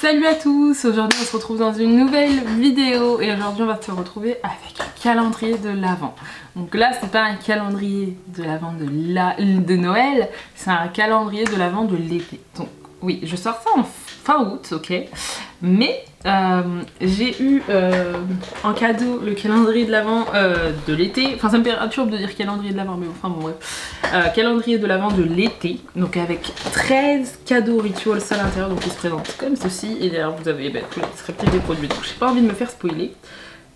Salut à tous, aujourd'hui on se retrouve dans une nouvelle vidéo et aujourd'hui on va se retrouver avec un calendrier de l'Avent. Donc là c'est pas un calendrier de l'Avent de Noël, c'est un calendrier de l'Avent de l'été. Donc oui, je sors ça en fin août, ok, mais j'ai eu en cadeau le calendrier de l'Avent de l'été. Enfin ça me perturbe de dire calendrier de l'Avent, mais enfin bon bref. Calendrier de l'Avent de l'été, donc avec 13 cadeaux rituals à l'intérieur, donc ils se présentent comme ceci. Et derrière vous avez tout le descriptif des produits, donc j'ai pas envie de me faire spoiler.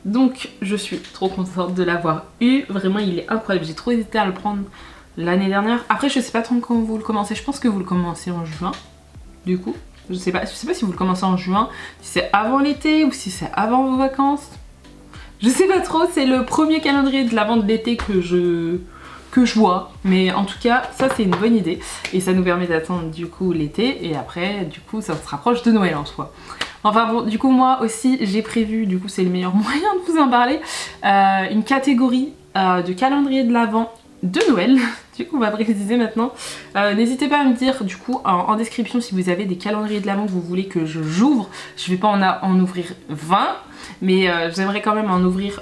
Donc je suis trop contente de l'avoir eu, vraiment il est incroyable, j'ai trop hésité à le prendre l'année dernière. Après je sais pas trop quand vous le commencez, je pense que vous le commencez en juin, du coup. Je sais pas si vous le commencez en juin, si c'est avant l'été ou si c'est avant vos vacances. Je sais pas trop, c'est le premier calendrier de l'Avent de l'été que je vois. Mais en tout cas, ça c'est une bonne idée. Et ça nous permet d'attendre du coup l'été. Et après, du coup, ça se rapproche de Noël en soi. Enfin bon, du coup moi aussi j'ai prévu, du coup c'est le meilleur moyen de vous en parler, une catégorie de calendrier de l'Avent de Noël. Du coup on va préciser maintenant. N'hésitez pas à me dire du coup en description si vous avez des calendriers de l'Avent que vous voulez que j'ouvre. Je vais pas en ouvrir 20, mais j'aimerais quand même en ouvrir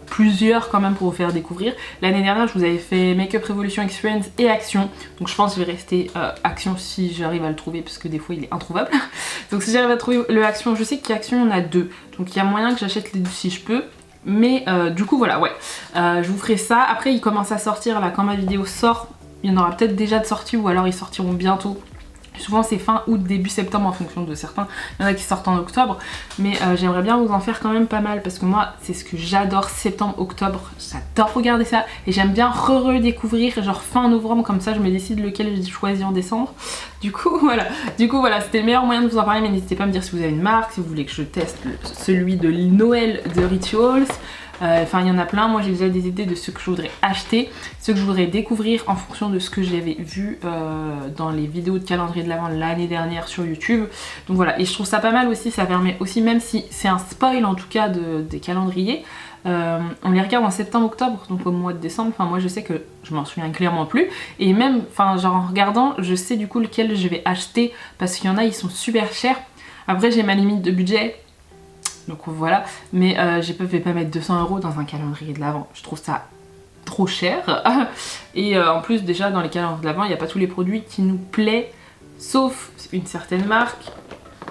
plusieurs quand même pour vous faire découvrir. L'année dernière je vous avais fait Makeup Revolution Experience et Action, donc je pense que je vais rester Action si j'arrive à le trouver parce que des fois il est introuvable. Donc si j'arrive à trouver le Action, je sais qu'Action on a deux, donc il y a moyen que j'achète les deux si je peux. Mais du coup voilà, ouais, je vous ferai ça. Après ils commencent à sortir là, quand ma vidéo sort, il y en aura peut-être déjà de sortie ou alors ils sortiront bientôt. Souvent c'est fin août, début septembre en fonction de certains. Il y en a qui sortent en octobre. Mais j'aimerais bien vous en faire quand même pas mal. Parce que moi c'est ce que j'adore, septembre, octobre. J'adore regarder ça. Et j'aime bien redécouvrir genre fin novembre. Comme ça je me décide lequel je choisis en décembre. Du coup voilà, c'était le meilleur moyen de vous en parler. Mais n'hésitez pas à me dire si vous avez une marque, si vous voulez que je teste celui de Noël de Rituals. Enfin il y en a plein, moi j'ai déjà des idées de ce que je voudrais acheter, ce que je voudrais découvrir en fonction de ce que j'avais vu dans les vidéos de calendrier de l'Avent l'année dernière sur YouTube. Donc voilà, et je trouve ça pas mal aussi, ça permet aussi, même si c'est un spoil en tout cas des calendriers, on les regarde en septembre-octobre, donc au mois de décembre. Enfin moi je sais que je m'en souviens clairement plus, et même enfin genre en regardant je sais du coup lequel je vais acheter parce qu'il y en a ils sont super chers. Après j'ai ma limite de budget. Donc voilà, mais je vais pas mettre 200 € dans un calendrier de l'Avent, je trouve ça trop cher. Et en plus déjà dans les calendriers de l'Avent, il n'y a pas tous les produits qui nous plaisent, sauf une certaine marque,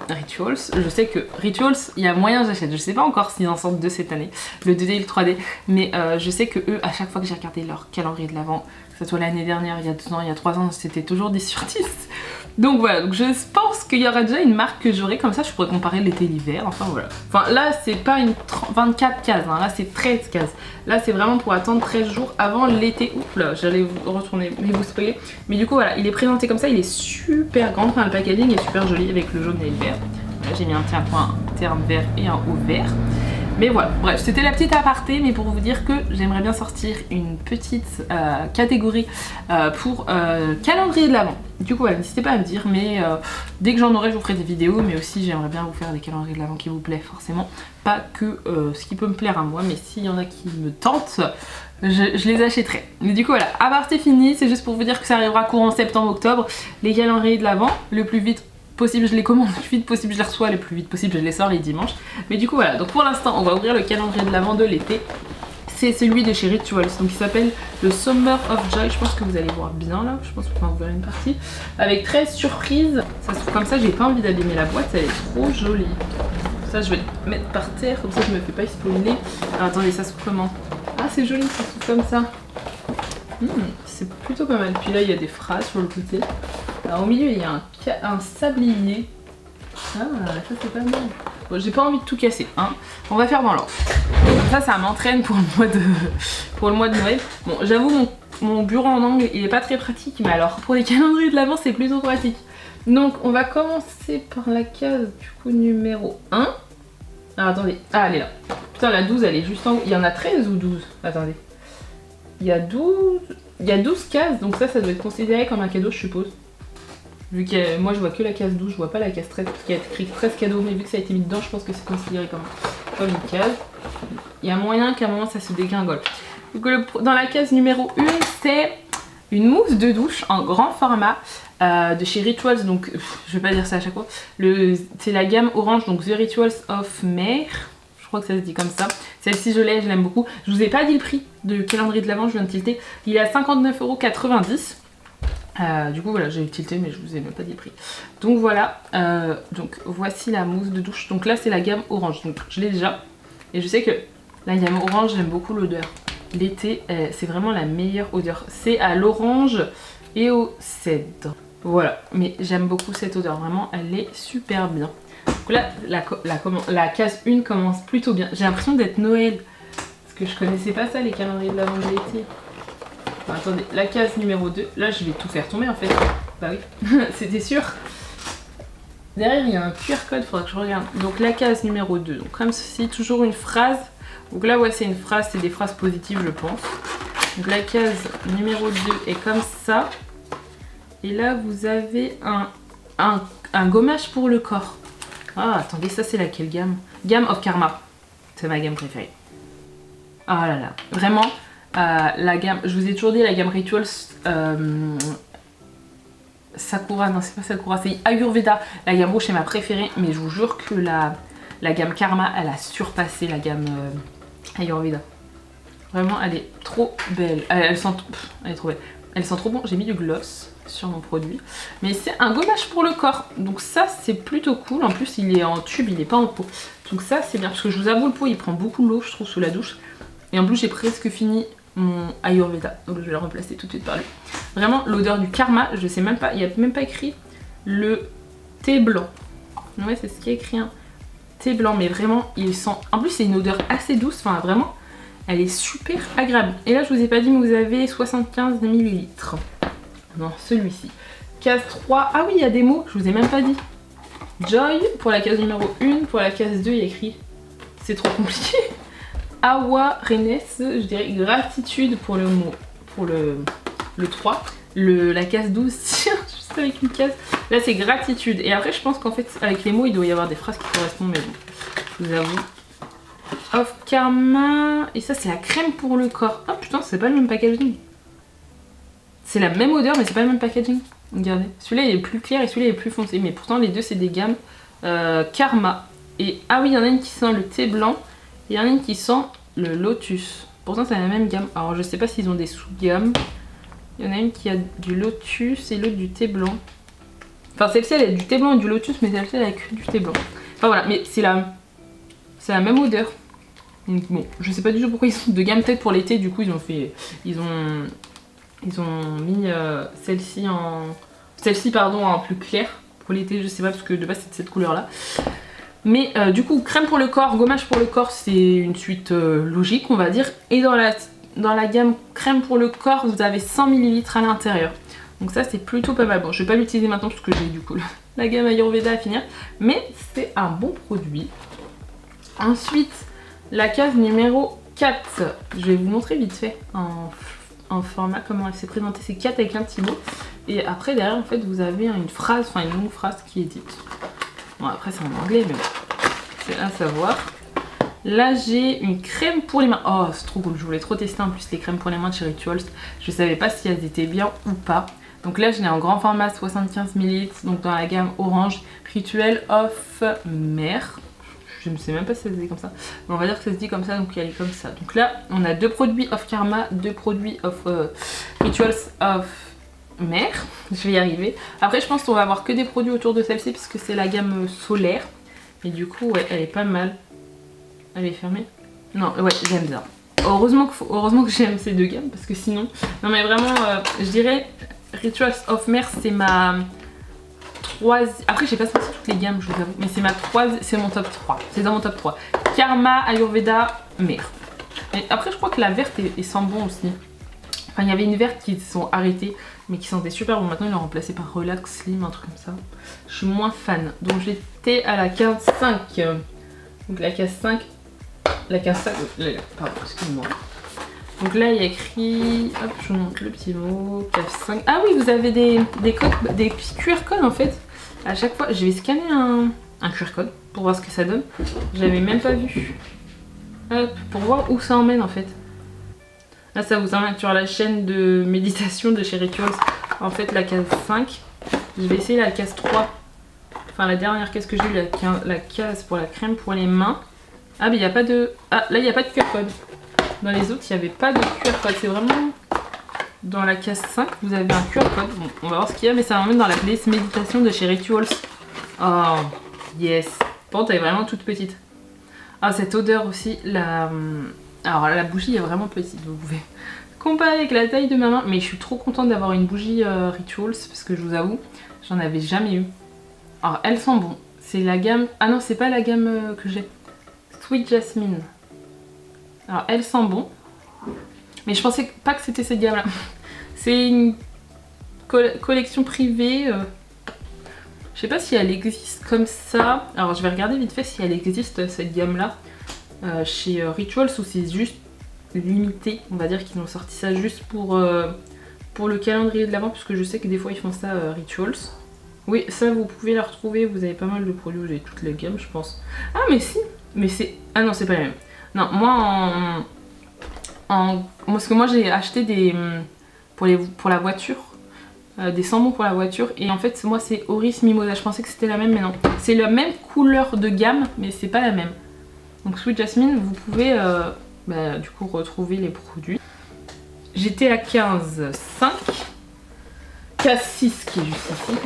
Rituals. Je sais que Rituals, il y a moyen j'achète, je sais pas encore s'ils en sortent deux cette année, le 2D et le 3D, mais je sais que eux, à chaque fois que j'ai regardé leur calendrier de l'Avent, que ce soit l'année dernière, il y a 2 ans, il y a 3 ans, c'était toujours 10 sur 10. Donc voilà, donc je pense qu'il y aura déjà une marque que j'aurai, comme ça je pourrais comparer l'été et l'hiver, enfin voilà. Enfin là c'est pas une 24 cases, hein, là c'est 13 cases. Là c'est vraiment pour attendre 13 jours avant l'été. Oups là, j'allais vous retourner, mais vous spoiler. Mais du coup voilà, il est présenté comme ça, il est super grand, enfin le packaging est super joli avec le jaune et le vert. Là j'ai mis un point interne vert et un haut vert. Mais voilà, bref, c'était la petite aparté, mais pour vous dire que j'aimerais bien sortir une petite catégorie pour calendrier de l'Avent. Du coup, voilà, n'hésitez pas à me dire, mais dès que j'en aurai, je vous ferai des vidéos, mais aussi j'aimerais bien vous faire des calendriers de l'Avent qui vous plaisent forcément. Pas que ce qui peut me plaire à moi, mais s'il y en a qui me tentent, je les achèterai. Mais du coup, voilà, aparté fini, c'est juste pour vous dire que ça arrivera courant septembre-octobre, les calendriers de l'Avent, le plus vite possible je les commande, le plus vite possible je les reçois, le plus vite possible je les sors les dimanches. Mais du coup voilà, donc pour l'instant on va ouvrir le calendrier de l'Avent de l'été. C'est celui de chez Rituals, donc il s'appelle le Summer of Joy. Je pense que vous allez voir bien là, je pense qu'on va ouvrir une partie avec 13 surprises. Ça se trouve comme ça, j'ai pas envie d'abîmer la boîte, elle est trop jolie. Ça je vais le mettre par terre, comme ça je me fais pas spoiler. Alors attendez, ça se trouve comment? Ah c'est joli, ça se trouve comme ça. C'est plutôt pas mal. Puis là il y a des phrases sur le côté. Alors au milieu il y a un sablier. Ah ça c'est pas mal. Bon j'ai pas envie de tout casser hein. On va faire dans l'ordre. Comme ça m'entraîne pour le mois de Noël. Bon j'avoue mon bureau en angle il est pas très pratique, mais alors pour les calendriers de l'Avent c'est plutôt pratique. Donc on va commencer par la case du coup numéro 1. Alors attendez, ah elle est là. Putain la 12 elle est juste en haut. Il y en a 13 ou 12? Attendez. Il y a 12 cases, donc ça doit être considéré comme un cadeau je suppose. Vu que moi je vois que la case 12, je vois pas la case 13 qui a écrit 13 cadeaux, mais vu que ça a été mis dedans, je pense que c'est considéré comme une case. Il y a moyen qu'à un moment ça se dégringole. Donc dans la case numéro 1, c'est une mousse de douche en grand format de chez Rituals, donc je vais pas dire ça à chaque fois. C'est la gamme orange, donc The Rituals of Mer. Je crois que ça se dit comme ça. Celle-ci je l'ai, je l'aime beaucoup. Je vous ai pas dit le prix de calendrier de l'Avent, je viens de tilter. Il est à 59,90 €. Du coup voilà, j'ai tilté mais je vous ai même pas dit le prix. Donc voilà, donc voici la mousse de douche. Donc là c'est la gamme orange, donc je l'ai déjà. Et je sais que la gamme orange, j'aime beaucoup l'odeur. L'été, c'est vraiment la meilleure odeur. C'est à l'orange et au cèdre. Voilà, mais j'aime beaucoup cette odeur, vraiment elle est super bien. Donc là, la case 1 commence plutôt bien. J'ai l'impression d'être Noël, parce que je connaissais pas ça, les calendriers de l'Avent de l'été. Enfin, attendez, la case numéro 2, là je vais tout faire tomber en fait. Bah oui, c'était sûr. Derrière il y a un QR code, faudra que je regarde. Donc la case numéro 2, donc comme ceci, toujours une phrase. Donc là ouais c'est une phrase, c'est des phrases positives je pense. Donc la case numéro 2 est comme ça. Et là vous avez un gommage pour le corps. Ah attendez, ça c'est laquelle gamme? Gamme of Karma. C'est ma gamme préférée. Ah là là, vraiment la gamme, je vous ai toujours dit la gamme Rituals Sakura, non c'est pas Sakura, c'est Ayurveda. La gamme rouge c'est ma préférée, mais je vous jure que la gamme Karma elle a surpassé la gamme Ayurveda. Vraiment elle est trop belle, elle est trop belle. Elle sent trop bon, j'ai mis du gloss sur mon produit. Mais c'est un gommage pour le corps, donc ça c'est plutôt cool. En plus il est en tube, il est pas en pot. Donc ça c'est bien, parce que je vous avoue le pot il prend beaucoup l'eau je trouve sous la douche. Et en plus j'ai presque fini mon Ayurveda, donc je vais le remplacer tout de suite par lui. Vraiment l'odeur du Karma, je sais même pas, il n'y a même pas écrit le thé blanc. Ouais c'est ce qui est écrit, hein. Thé blanc, mais vraiment il sent, en plus c'est une odeur assez douce, enfin vraiment elle est super agréable. Et là je vous ai pas dit mais vous avez 75 ml. Non, celui-ci. Case 3, ah oui il y a des mots, je vous ai même pas dit. Joy pour la case numéro 1, pour la case 2 il y a écrit, c'est trop compliqué. Awa Renes, je dirais gratitude pour le mot, pour le 3. La case 12, tiens, juste avec une case. Là c'est gratitude. Et après je pense qu'en fait avec les mots il doit y avoir des phrases qui correspondent, mais bon, je vous avoue. Of Karma. Et ça c'est la crème pour le corps. Ah putain c'est pas le même packaging. C'est la même odeur mais c'est pas le même packaging. Regardez. Celui-là il est plus clair et celui-là il est plus foncé. Mais pourtant les deux c'est des gammes Karma. Et ah oui il y en a une qui sent le thé blanc. Et il y en a une qui sent le lotus. Pourtant c'est la même gamme. Alors je sais pas s'ils ont des sous-gammes. Il y en a une qui a du lotus et l'autre du thé blanc. Enfin celle-ci elle a du thé blanc et du lotus mais celle-ci elle a que du thé blanc. Enfin voilà, mais c'est la même odeur. Donc bon, je sais pas du tout pourquoi ils sont de gamme, peut-être pour l'été, du coup ils ont mis celle-ci en plus clair pour l'été, je sais pas parce que de base c'est de cette couleur là. Mais du coup crème pour le corps, gommage pour le corps c'est une suite logique on va dire. Et dans la gamme crème pour le corps vous avez 100 ml à l'intérieur. Donc ça c'est plutôt pas mal. Bon je vais pas l'utiliser maintenant parce que j'ai du coup la gamme Ayurveda à finir. Mais c'est un bon produit. Ensuite la case numéro 4, je vais vous montrer vite fait en format comment elle s'est présentée, c'est 4 avec un petit mot. Et après derrière en fait vous avez une phrase, enfin une longue phrase qui est dite. Bon après c'est en anglais mais bon, c'est à savoir. Là j'ai une crème pour les mains, oh c'est trop cool, je voulais trop tester en plus les crèmes pour les mains de chez Rituals. Je savais pas si elles étaient bien ou pas. Donc là je l'ai en grand format 75 ml, donc dans la gamme orange, Ritual of Mer. Je ne sais même pas si ça se dit comme ça, mais on va dire que ça se dit comme ça, donc elle est comme ça. Donc là, on a deux produits of Karma, deux produits of Rituals of Mer. Je vais y arriver. Après, je pense qu'on va avoir que des produits autour de celle-ci, puisque c'est la gamme solaire. Et du coup, ouais, elle est pas mal. Elle est fermée? Non, ouais, j'aime bien. Heureusement que j'aime ces deux gammes, parce que sinon... Non mais vraiment, je dirais Rituals of Mer, c'est ma... Après j'ai pas sorti toutes les gammes je vous avoue, mais c'est mon top 3. C'est dans mon top 3. Karma, Ayurveda, Mer. Et après je crois que la verte est sent bon aussi. Enfin il y avait une verte qui sont arrêtées mais qui sentait super bon. Maintenant ils l'ont remplacée par Relax Slim, un truc comme ça. Je suis moins fan. Donc j'étais à la 15-5. Donc la case 5. La case 5. Pardon, excusez-moi. Donc là il y a écrit, hop je vous montre le petit mot, case 5. Ah oui vous avez des codes, des QR codes en fait. À chaque fois, je vais scanner un QR code pour voir ce que ça donne. J'avais même pas vu. Hop, pour voir où ça emmène en fait. Là, ça vous emmène sur la chaîne de méditation de chez Rituals. En fait, la case 5. Je vais essayer la case 3. Enfin, la dernière case que j'ai eue, la case pour la crème pour les mains. Ah, mais il n'y a pas de... Ah, là, il n'y a pas de QR code. Dans les autres, il n'y avait pas de QR code. C'est vraiment... Dans la case 5, vous avez un QR code. Bon, on va voir ce qu'il y a, mais ça m'emmène dans la playlist méditation de chez Rituals. Oh, yes. Bon, elle est vraiment toute petite. Ah, cette odeur aussi, alors la bougie est vraiment petite, vous pouvez comparer avec la taille de ma main, mais je suis trop contente d'avoir une bougie Rituals, parce que je vous avoue, j'en avais jamais eu. Alors, elles sont bon. C'est la gamme... Ah non, c'est pas la gamme que j'ai. Sweet Jasmine. Alors, elles sont bon. Mais je pensais pas que c'était cette gamme-là. C'est une collection privée. Je sais pas si elle existe comme ça. Alors, je vais regarder vite fait si elle existe, cette gamme-là. Chez Rituals, ou c'est juste limité. On va dire qu'ils ont sorti ça juste pour le calendrier de l'Avent, puisque je sais que des fois ils font ça Rituals. Oui, ça vous pouvez la retrouver, vous avez pas mal de produits, vous avez toutes les gammes je pense. Ah mais si, mais c'est... Ah non, c'est pas la même. Non, moi parce que moi j'ai acheté des... pour la voiture, des sambons pour la voiture, et en fait moi c'est Oris Mimosa, je pensais que c'était la même mais non. C'est la même couleur de gamme, mais c'est pas la même. Donc Sweet Jasmine, vous pouvez du coup retrouver les produits. J'étais à 15,5. Case 6 qui est juste ici.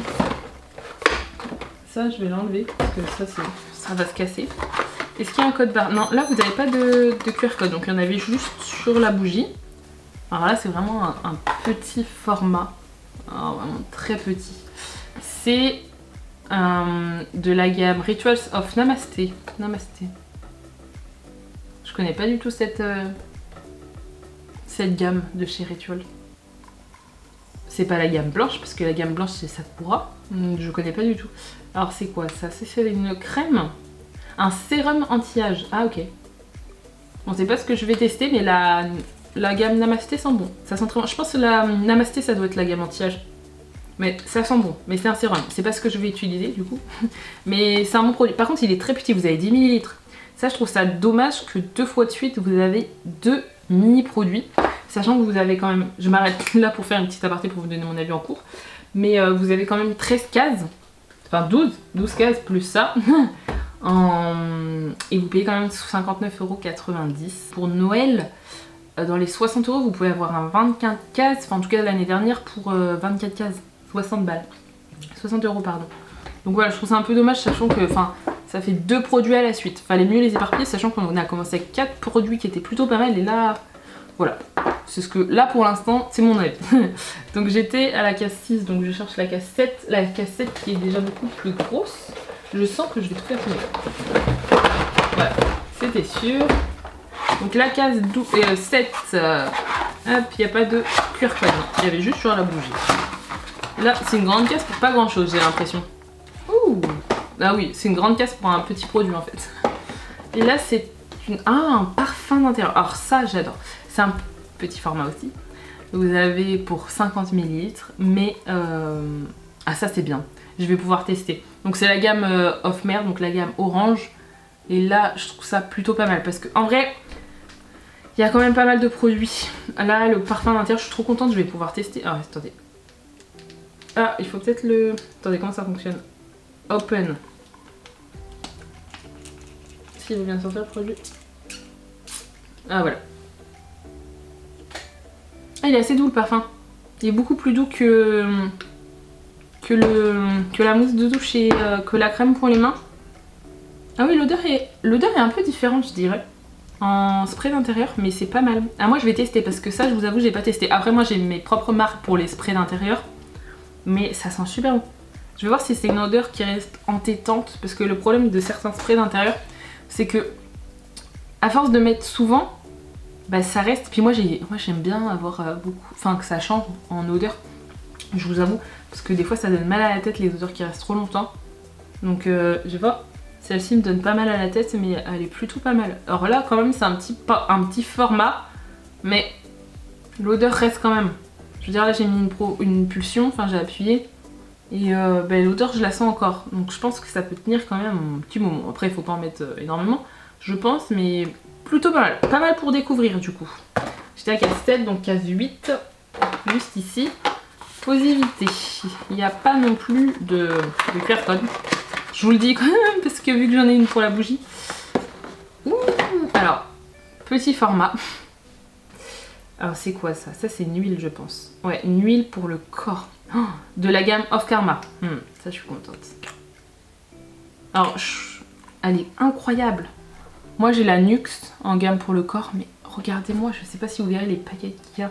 Ça je vais l'enlever parce que ça va se casser. Est-ce qu'il y a un code barre? Non, là vous n'avez pas de QR code, donc il y en avait juste sur la bougie. Alors là c'est vraiment un petit format. Alors, vraiment très petit. C'est de la gamme Rituals of Namasté. Namasté. Je connais pas du tout cette gamme de chez Rituals. C'est pas la gamme blanche, parce que la gamme blanche c'est Sakura. Je connais pas du tout. Alors c'est quoi ça? C'est une crème. Un sérum anti-âge. Ah ok. Bon, c'est pas ce que je vais tester, mais la gamme Namasté sent bon. Ça sent très bon. Je pense que la Namasté ça doit être la gamme anti-âge. Mais ça sent bon. Mais c'est un sérum. C'est pas ce que je vais utiliser du coup. Mais c'est un bon produit. Par contre il est très petit, vous avez 10 ml. Ça je trouve ça dommage que 2 fois de suite vous avez 2 mini produits. Sachant que vous avez quand même... Je m'arrête là pour faire une petite aparté pour vous donner mon avis en cours. Mais vous avez quand même 13 cases. Enfin 12 cases plus ça. Et vous payez quand même 59,90 €. Pour Noël, dans les 60 €, vous pouvez avoir un 24 cases. Enfin en tout cas l'année dernière pour 24 cases. 60 balles. 60 € pardon. Donc voilà, je trouve ça un peu dommage sachant que... Enfin, ça fait 2 produits à la suite. Fallait mieux les éparpiller sachant qu'on a commencé avec 4 produits qui étaient plutôt pas mal. Et là... Voilà, c'est ce que là pour l'instant c'est mon avis. Donc j'étais à la case 6, donc je cherche la case 7. La case 7 qui est déjà beaucoup plus grosse. Je sens que je vais tout faire tomber. Voilà, c'était sûr. Donc la case 7, hop, il n'y a pas de QR code, il y avait juste sur la bougie. Là c'est une grande case pour pas grand chose j'ai l'impression. Ouh. Ah oui, c'est une grande case pour un petit produit en fait. Et là c'est un parfum d'intérieur. Alors ça j'adore. C'est un petit format aussi. Vous avez pour 50 ml, mais ah ça c'est bien. Je vais pouvoir tester. Donc c'est la gamme Off-Mer, donc la gamme orange. Et là je trouve ça plutôt pas mal parce que en vrai il y a quand même pas mal de produits. Là le parfum d'intérieur, je suis trop contente, je vais pouvoir tester. Ah attendez. Ah il faut peut-être le... Attendez, comment ça fonctionne? Open. Si vous vient de sortir le produit. Ah voilà. Ah, il est assez doux le parfum. Il est beaucoup plus doux que la mousse de douche et que la crème pour les mains. Ah oui, l'odeur est un peu différente je dirais. En spray d'intérieur, mais c'est pas mal. Ah moi je vais tester parce que ça je vous avoue j'ai pas testé. Après moi j'ai mes propres marques pour les sprays d'intérieur. Mais ça sent super bon. Je vais voir si c'est une odeur qui reste entêtante. Parce que le problème de certains sprays d'intérieur, c'est que à force de mettre souvent, bah ça reste. Puis moi j'aime bien avoir beaucoup, enfin que ça change en odeur, je vous avoue, parce que des fois ça donne mal à la tête les odeurs qui restent trop longtemps. Donc je vais voir, celle-ci me donne pas mal à la tête mais elle est plutôt pas mal. Alors là quand même c'est un petit format, mais l'odeur reste quand même. Je veux dire là j'ai mis une pulsion, enfin j'ai appuyé et bah, l'odeur je la sens encore. Donc je pense que ça peut tenir quand même un petit moment. Après il faut pas en mettre énormément je pense, mais plutôt pas mal. Pas mal pour découvrir du coup. J'étais à case 7, donc case 8, juste ici. Posivité. Il n'y a pas non plus de QR code. Je vous le dis quand même, parce que vu que j'en ai une pour la bougie. Ouh, alors, petit format. Alors c'est quoi ça? Ça c'est une huile je pense. Ouais, une huile pour le corps. Oh, de la gamme Of Karma. Ça je suis contente. Alors, elle est incroyable. Moi j'ai la Nuxe en gamme pour le corps, mais regardez-moi, je sais pas si vous verrez les paillettes qu'il y a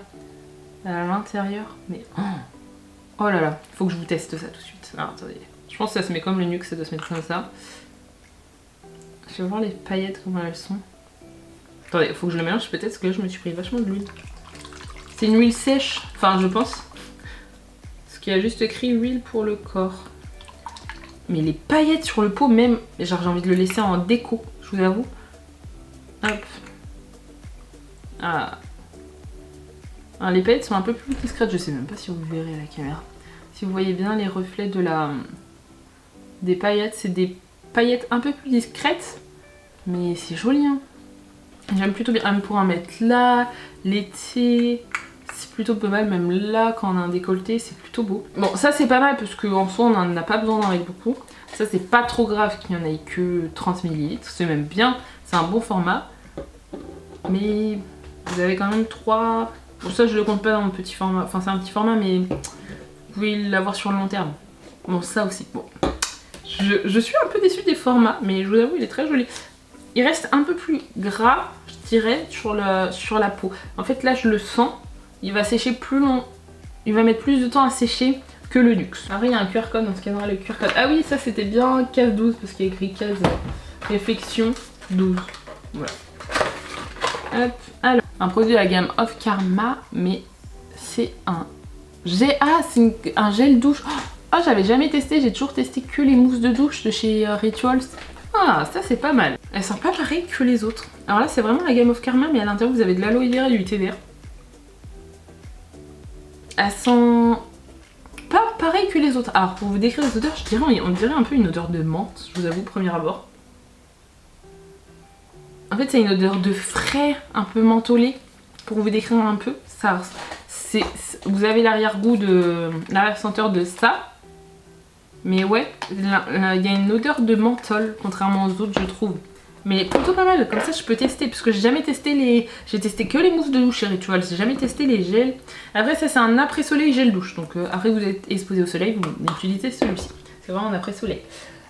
à l'intérieur. Mais oh là là, il faut que je vous teste ça tout de suite. Alors attendez, je pense que ça se met comme le Nuxe, ça doit se mettre comme ça. Je vais voir les paillettes comment elles sont. Attendez, il faut que je le mélange peut-être parce que là je me suis pris vachement de l'huile. C'est une huile sèche, enfin je pense. Parce qu'il y a juste écrit huile pour le corps. Mais les paillettes sur le pot même, genre j'ai envie de le laisser en déco, je vous avoue. Hop. Ah. Alors, les paillettes sont un peu plus discrètes, je sais même pas si vous verrez à la caméra. Si vous voyez bien les reflets de des paillettes, c'est des paillettes un peu plus discrètes. Mais c'est joli hein. J'aime plutôt bien, même pour en mettre là, l'été, c'est plutôt pas mal, même là quand on a un décolleté, c'est plutôt beau. Bon ça c'est pas mal parce qu'en soi on n'en a pas besoin d'en mettre beaucoup. Ça c'est pas trop grave qu'il n'y en ait que 30 ml, c'est même bien, c'est un bon format. Mais vous avez quand même 3... Bon ça je le compte pas dans le petit format, enfin c'est un petit format mais vous pouvez l'avoir sur le long terme. Bon ça aussi, bon. Je suis un peu déçue des formats, mais je vous avoue il est très joli. Il reste un peu plus gras, je dirais, sur la peau. En fait, là, je le sens. Il va sécher plus long. Il va mettre plus de temps à sécher que le Nuxe. Après, il y a un QR code, on scannera le QR code. Ah oui, ça, c'était bien case 12, parce qu'il y a écrit case réflexion 12. Voilà. Hop. Alors, un produit de la gamme Of Karma, mais c'est un... Ah, c'est un gel douche. Oh, j'avais jamais testé. J'ai toujours testé que les mousses de douche de chez Rituals. Ah, ça c'est pas mal. Elle sent pas pareil que les autres. Alors là c'est vraiment la gamme Of Karma, mais à l'intérieur vous avez de l'aloe vera et du thé vert. Elle sent pas pareil que les autres. Alors pour vous décrire les odeurs, on dirait un peu une odeur de menthe, je vous avoue, premier abord. En fait c'est une odeur de frais, un peu mentholé. Pour vous décrire un peu, ça, vous avez l'arrière-goût de l'arrière-senteur de ça. Mais ouais, il y a une odeur de menthol, contrairement aux autres, je trouve. Mais plutôt pas mal, comme ça je peux tester, parce que j'ai jamais testé les... J'ai testé que les mousses de douche chez Rituals, j'ai jamais testé les gels. Après ça c'est un après-soleil gel douche, donc après vous êtes exposé au soleil, vous utilisez celui-ci. C'est vraiment un après-soleil.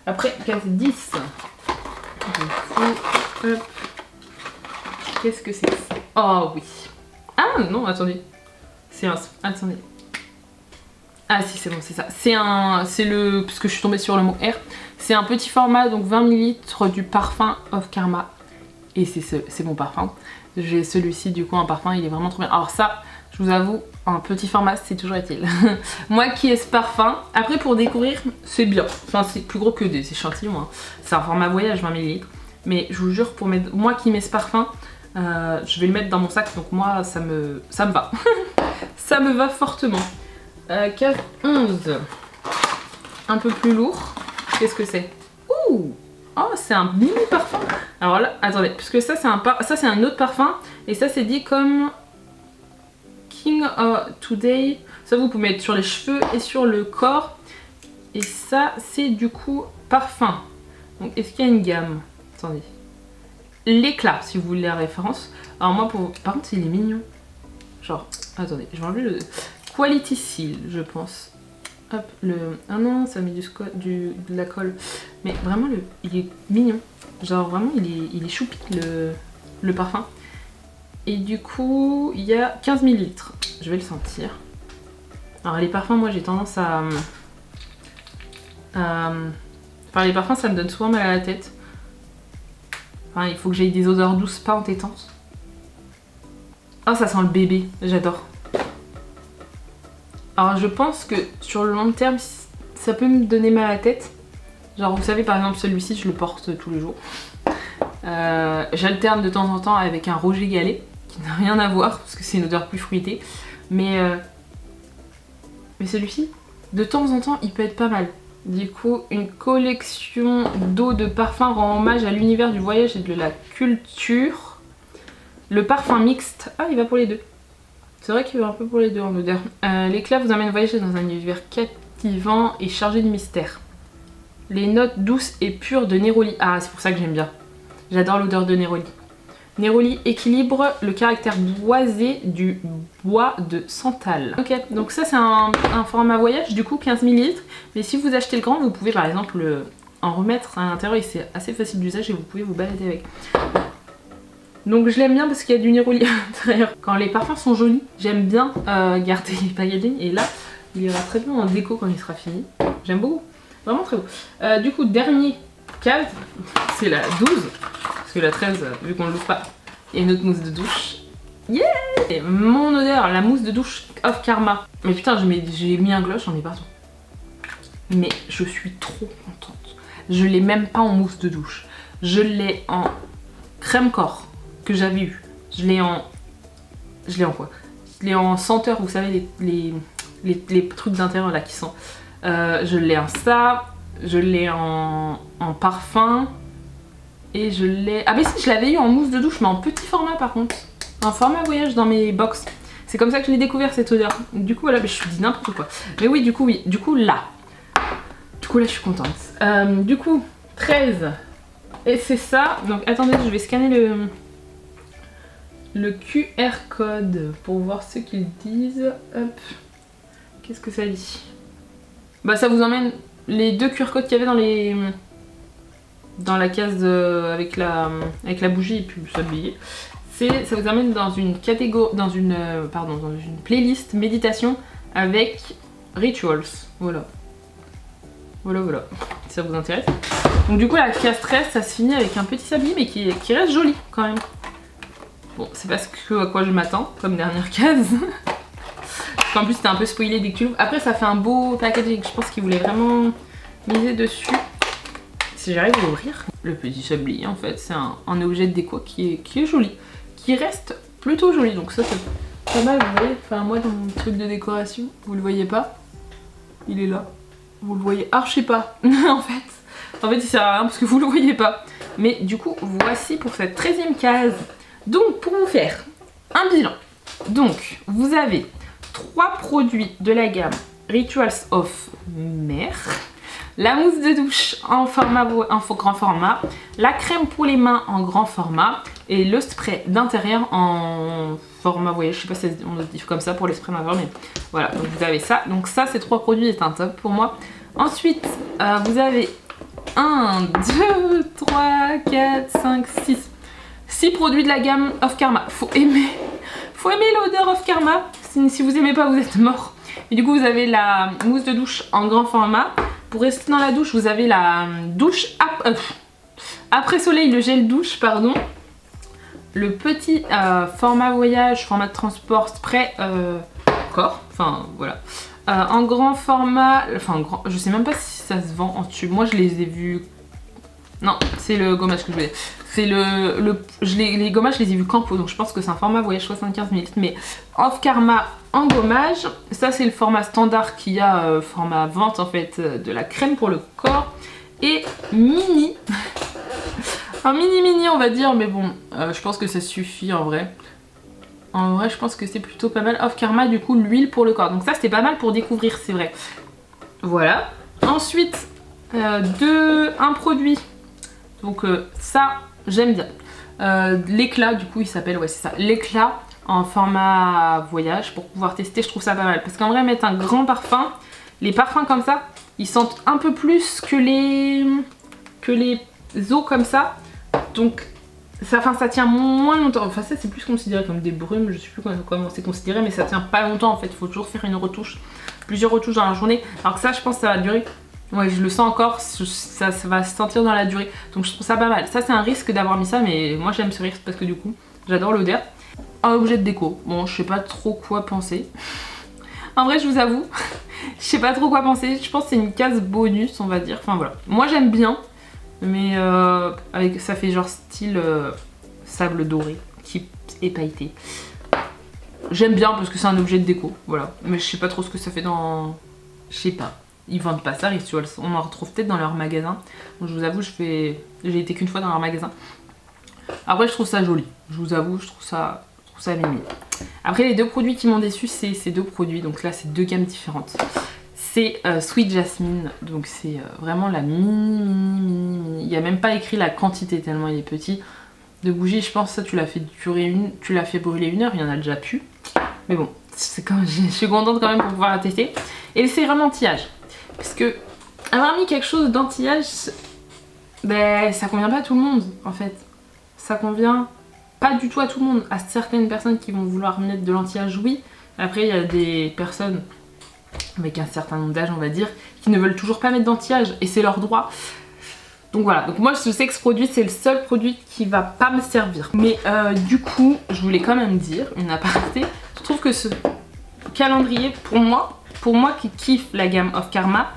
Après, case 10. Qu'est-ce que c'est que ça? Oh oui. Ah non, attendez. C'est un... Attendez. Ah si c'est bon, c'est ça. Parce que je suis tombée sur le mot R. C'est un petit format, donc 20 ml du parfum Of Karma. Et c'est mon parfum. J'ai celui-ci du coup en parfum, il est vraiment trop bien. Alors ça, je vous avoue, un petit format c'est toujours utile. Moi qui ai ce parfum, après pour découvrir, c'est bien. Enfin c'est plus gros que des échantillons. Hein. C'est un format voyage 20 ml. Mais je vous jure, pour moi qui mets ce parfum, je vais le mettre dans mon sac. Donc moi ça me va. Ça me va fortement. Case 11. Un peu plus lourd. Qu'est-ce que c'est? Ouh! Oh, c'est un mini parfum. Alors là, attendez, puisque ça c'est un autre parfum. Et ça c'est dit comme King of Today. Ça vous pouvez mettre sur les cheveux et sur le corps. Et ça c'est du coup parfum. Donc est-ce qu'il y a une gamme? Attendez. L'éclat, si vous voulez la référence. Alors moi, par contre il est mignon. Genre, attendez, je vais enlever le... Quality Seal, je pense. Hop, ah non, ça met de la colle. Mais vraiment, il est mignon. Genre vraiment, il est choupi, le parfum. Et du coup, il y a 15 ml. Je vais le sentir. Alors les parfums, moi j'ai tendance à... Enfin les parfums, ça me donne souvent mal à la tête. Enfin, il faut que j'aie des odeurs douces, pas entêtantes. Oh, ça sent le bébé, j'adore. Alors je pense que sur le long terme, ça peut me donner mal à la tête. Genre vous savez par exemple celui-ci, je le porte tous les jours. J'alterne de temps en temps avec un Roger Galet, qui n'a rien à voir, parce que c'est une odeur plus fruitée. Mais celui-ci, de temps en temps, il peut être pas mal. Du coup, une collection d'eau de parfum rend hommage à l'univers du voyage et de la culture. Le parfum mixte, ah il va pour les deux. C'est vrai qu'il va un peu pour les deux en odeur. L'éclat vous emmène voyager dans un univers captivant et chargé de mystère. Les notes douces et pures de Neroli. Ah, c'est pour ça que j'aime bien. J'adore l'odeur de Neroli. Neroli équilibre le caractère boisé du bois de santal. Ok, donc ça c'est un format voyage, du coup 15 ml. Mais si vous achetez le grand, vous pouvez par exemple en remettre à l'intérieur et c'est assez facile d'usage et vous pouvez vous balader avec. Donc je l'aime bien parce qu'il y a du Neroli à l'intérieur. Quand les parfums sont jolis, j'aime bien garder les packaging. Et là, il ira très bien en déco quand il sera fini. J'aime beaucoup. Vraiment très beau. Du coup, dernier case, c'est la 12. Parce que la 13, vu qu'on ne l'ouvre pas, il y a une autre mousse de douche. Yeah! Et mon odeur, la mousse de douche Off Karma. Mais putain, j'ai mis un gloss, j'en ai partout. Mais je suis trop contente. Je l'ai même pas en mousse de douche. Je l'ai en crème corps que j'avais eu. Je l'ai en quoi? Je l'ai en senteur, vous savez, les trucs d'intérieur là qui sentent. Je l'ai en ça, je l'ai en parfum et je l'ai... Ah mais si, je l'avais eu en mousse de douche mais en petit format par contre. En format voyage dans mes box. C'est comme ça que je l'ai découvert cette odeur. Du coup voilà, mais je dis n'importe quoi. Mais oui, du coup là je suis contente. Du coup 13 et c'est ça. Donc attendez, je vais scanner le QR code pour voir ce qu'ils disent. Hop. Qu'est-ce que ça dit? Bah ça vous emmène les deux QR codes qu'il y avait dans la case avec la bougie et puis le seul billet. Ça vous emmène dans une catégorie, dans une playlist méditation avec rituals. Voilà. Voilà. Si ça vous intéresse. Donc du coup la case 13, ça se finit avec un petit sablier mais qui reste joli quand même. Bon, c'est pas ce à quoi je m'attends comme dernière case. En plus c'était un peu spoilé dès que tu l'ouvres. Après ça fait un beau packaging, je pense qu'il voulait vraiment miser dessus. Si j'arrive à l'ouvrir, le petit sablier en fait c'est un objet de déco qui est joli, qui reste plutôt joli, donc ça c'est pas mal, vous voyez. Enfin moi dans mon truc de décoration, vous le voyez pas, il est là, vous le voyez archi pas en fait il sert à rien parce que vous le voyez pas. Mais du coup voici pour cette 13e case. Donc pour vous faire un bilan, donc vous avez 3 produits de la gamme Rituals of Mer, la mousse de douche en grand format, la crème pour les mains en grand format et le spray d'intérieur en format voyage. Je sais pas si on le dit comme ça pour les sprays d'intérieur, mais voilà, donc vous avez ça. Donc ça, ces 3 produits est un top pour moi. Ensuite, vous avez 1, 2, 3, 4, 5, 6 produits de la gamme Off Karma. Faut aimer l'odeur Off Karma. Si vous aimez pas, vous êtes mort. Et du coup, vous avez la mousse de douche en grand format. Pour rester dans la douche, vous avez la douche après soleil, le gel douche, pardon. Le petit format voyage, format de transport, spray corps. Enfin, voilà. En grand format, je sais même pas si ça se vend en tube. Moi, je les ai vus. Non, c'est le gommage que je voulais. C'est les gommages, je les ai vus Campo, donc je pense que c'est un format voyage 75 ml. Mais Off Karma en gommage, ça c'est le format standard qui a format vente en fait de la crème pour le corps. Et mini, un mini on va dire, mais bon, je pense que ça suffit en vrai. En vrai, je pense que c'est plutôt pas mal. Off Karma, du coup, l'huile pour le corps. Donc ça, c'était pas mal pour découvrir, c'est vrai. Voilà. Ensuite, un produit. Donc ça, j'aime bien. L'éclat, du coup, il s'appelle, ouais, c'est ça. L'éclat en format voyage pour pouvoir tester, je trouve ça pas mal. Parce qu'en vrai, mettre un grand parfum, les parfums comme ça, ils sentent un peu plus que les eaux comme ça. Donc ça tient moins longtemps. Enfin ça c'est plus considéré comme des brumes, je sais plus comment c'est considéré, mais ça tient pas longtemps en fait. Il faut toujours faire une retouche, plusieurs retouches dans la journée. Alors que ça je pense que ça va durer. Ouais, je le sens encore, ça va se sentir dans la durée. Donc je trouve ça pas mal. Ça c'est un risque d'avoir mis ça, mais moi j'aime ce risque parce que du coup j'adore l'odeur. Un objet de déco. Bon, je sais pas trop quoi penser. En vrai je vous avoue, je sais pas trop quoi penser. Je pense que c'est une case bonus on va dire. Enfin voilà. Moi j'aime bien. Mais avec, ça fait genre style sable doré qui est pailleté. J'aime bien parce que c'est un objet de déco, voilà. Mais je sais pas trop ce que ça fait dans... Je sais pas. Ils vendent pas ça, Rituals. On en retrouve peut-être dans leur magasin. Donc je vous avoue, j'ai été qu'une fois dans leur magasin. Après je trouve ça joli, je vous avoue, je trouve ça mimi. Après les deux produits qui m'ont déçu, c'est ces deux produits, donc là c'est deux gammes différentes. C'est Sweet Jasmine, donc c'est vraiment la mini. Il n'y a même pas écrit la quantité tellement il est petit. De bougies, je pense que ça tu l'as fait brûler 1 heure, il y en a déjà plus. Mais bon, je suis contente quand même pour pouvoir la tester. Et le sérum anti-âge, parce que avoir mis quelque chose d'anti-âge, ben ça convient pas à tout le monde en fait. Ça convient pas du tout à tout le monde. À certaines personnes qui vont vouloir mettre de l'anti-âge, oui. Après il y a des personnes avec un certain nombre d'âge on va dire, qui ne veulent toujours pas mettre d'anti-âge et c'est leur droit. Donc voilà, donc moi je sais que ce produit c'est le seul produit qui va pas me servir. Mais du coup, je voulais quand même dire, une aparté, je trouve que ce calendrier pour moi qui kiffe la gamme Of Karma,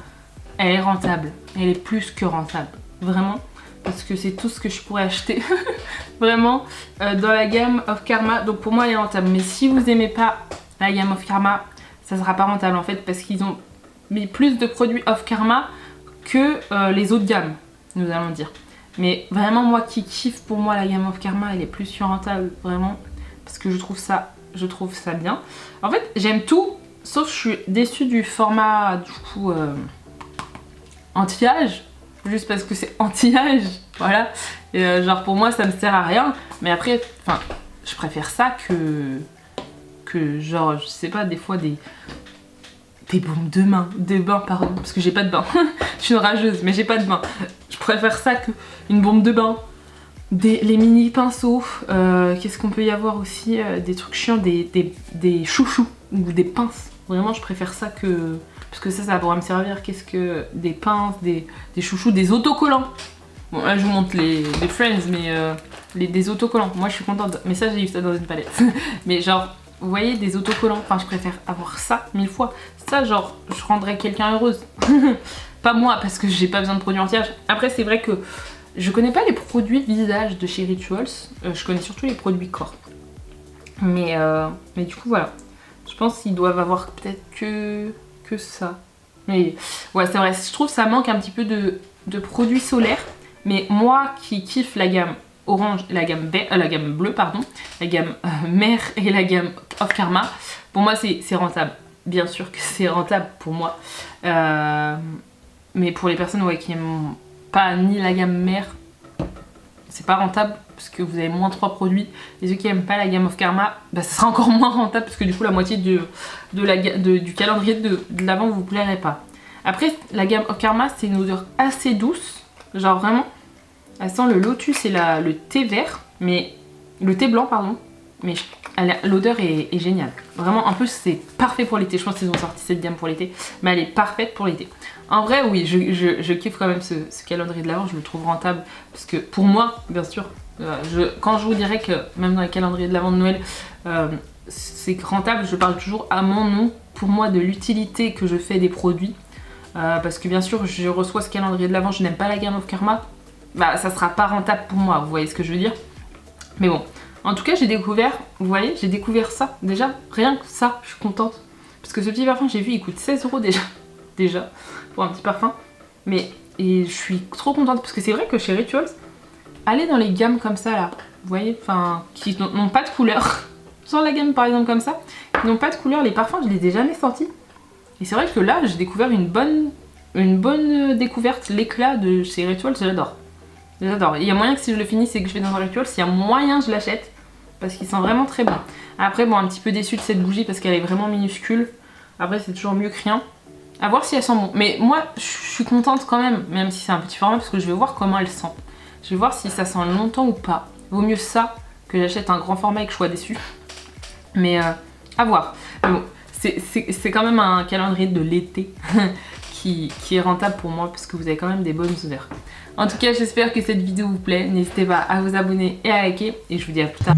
elle est rentable. Elle est plus que rentable, vraiment. Parce que c'est tout ce que je pourrais acheter, vraiment, dans la gamme Of Karma. Donc pour moi elle est rentable. Mais si vous aimez pas la gamme Of Karma, ça sera pas rentable en fait. Parce qu'ils ont mis plus de produits Of Karma que les autres gammes, nous allons dire. Mais vraiment moi qui kiffe pour moi la gamme Of Karma, elle est plus que rentable, vraiment. Parce que je trouve ça bien. En fait j'aime tout, sauf je suis déçue du format du coup anti-âge. Juste parce que c'est anti-âge, voilà. Et genre pour moi ça me sert à rien. Mais après, enfin, je préfère ça que genre, je sais pas, des fois des baumes de main, des bains, pardon, parce que j'ai pas de bain. Je suis une rageuse, mais j'ai pas de bain. Je préfère ça qu'une bombe de bain. Les mini pinceaux, qu'est-ce qu'on peut y avoir aussi, des trucs chiants, des chouchous ou des pinces. Vraiment je préfère ça que... Parce que ça pourra me servir. Qu'est-ce que... Des pinces, des chouchous, des autocollants. Bon là je vous montre les Friends, mais des autocollants. Moi je suis contente. Mais ça j'ai eu ça dans une palette. Mais genre, vous voyez, des autocollants. Enfin je préfère avoir ça 1000 fois. Ça genre, je rendrais quelqu'un heureuse. Pas moi parce que j'ai pas besoin de produits anti-âge. Après c'est vrai que je connais pas les produits visage de chez Rituals. Je connais surtout les produits corps. Mais du coup voilà. Je pense qu'ils doivent avoir peut-être que ça. Mais ouais c'est vrai, je trouve que ça manque un petit peu de produits solaires. Mais moi qui kiffe la gamme orange, la gamme bleue pardon, la gamme mer et la gamme Of Karma, pour moi c'est rentable. Bien sûr que c'est rentable pour moi. Mais pour les personnes qui aiment pas ni la gamme mer, c'est pas rentable parce que vous avez moins 3 produits. Et ceux qui aiment pas la gamme Of Karma, bah, ça sera encore moins rentable parce que du coup la moitié du calendrier de l'avant vous plairait pas. Après la gamme Of Karma c'est une odeur assez douce, genre vraiment elle sent le lotus et le thé vert, mais le thé blanc pardon, mais l'odeur est géniale. Vraiment en plus c'est parfait pour l'été, je pense qu'ils ont sorti cette gamme pour l'été, mais elle est parfaite pour l'été. En vrai oui, je kiffe quand même ce calendrier de l'avant, je le trouve rentable parce que pour moi bien sûr, quand je vous dirais que même dans les calendriers de l'avant de Noël c'est rentable, je parle toujours à mon nom, pour moi de l'utilité que je fais des produits. Parce que bien sûr je reçois ce calendrier de l'avant, je n'aime pas la gamme Of Karma, bah ça sera pas rentable pour moi, vous voyez ce que je veux dire. Mais bon, en tout cas j'ai découvert, vous voyez, j'ai découvert ça, déjà, rien que ça, je suis contente. Parce que ce petit parfum j'ai vu il coûte 16 € déjà, pour un petit parfum. Et je suis trop contente parce que c'est vrai que chez Rituals, aller dans les gammes comme ça là, vous voyez, enfin, qui n'ont pas de couleur, genre la gamme par exemple comme ça, qui n'ont pas de couleur, les parfums je les ai jamais sortis. Et c'est vrai que là j'ai découvert une bonne découverte, l'éclat de chez Rituals, j'adore. J'adore. Il y a moyen que si je le finisse et que je vais dans un Rituals, s'il y a moyen je l'achète. Parce qu'il sent vraiment très bon. Après bon, un petit peu déçue de cette bougie parce qu'elle est vraiment minuscule. Après c'est toujours mieux que rien. À voir si elle sent bon. Mais moi je suis contente quand même si c'est un petit format, parce que je vais voir comment elle sent. Je vais voir si ça sent longtemps ou pas. Vaut mieux ça que j'achète un grand format et que je sois déçue. Mais à voir. Mais bon, c'est quand même un calendrier de l'été qui est rentable pour moi parce que vous avez quand même des bonnes odeurs. En tout cas, j'espère que cette vidéo vous plaît. N'hésitez pas à vous abonner et à liker. Et je vous dis à plus tard.